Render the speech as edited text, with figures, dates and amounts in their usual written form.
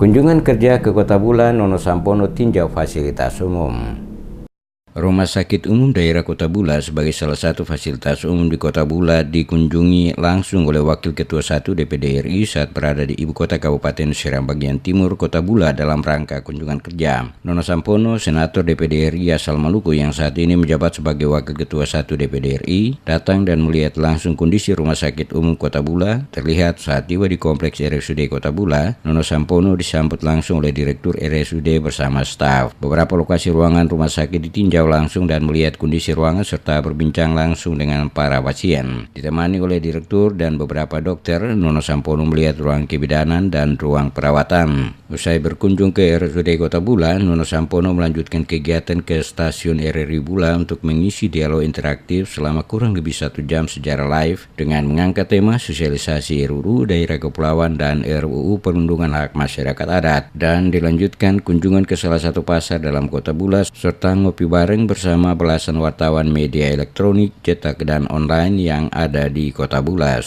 Kunjungan kerja ke Kota Bula, Nono Sampono tinjau fasilitas umum. Rumah Sakit Umum Daerah Kota Bula sebagai salah satu fasilitas umum di Kota Bula dikunjungi langsung oleh Wakil Ketua 1 DPD RI saat berada di Ibu Kota Kabupaten Seram bagian timur Kota Bula dalam rangka kunjungan kerja. Nono Sampono, Senator DPD RI asal Maluku yang saat ini menjabat sebagai Wakil Ketua 1 DPD RI, datang dan melihat langsung kondisi Rumah Sakit Umum Kota Bula. Terlihat saat tiba di Kompleks RSUD Kota Bula, Nono Sampono disambut langsung oleh Direktur RSUD bersama staf. Beberapa lokasi ruangan rumah sakit ditinjau langsung dan melihat kondisi ruangan serta berbincang langsung dengan para pasien. Ditemani oleh direktur dan beberapa dokter, Nono Sampono melihat ruang kebidanan dan ruang perawatan. Usai berkunjung ke RSUD Kota Bula, Nono Sampono melanjutkan kegiatan ke stasiun RRI Bula untuk mengisi dialog interaktif selama kurang lebih 1 jam secara live dengan mengangkat tema sosialisasi RUU Daerah Kepulauan dan RUU Perlindungan Hak Masyarakat Adat, dan dilanjutkan kunjungan ke salah satu pasar dalam Kota Bula serta ngopi bareng bersama belasan wartawan media elektronik, cetak dan online yang ada di Kota Bula.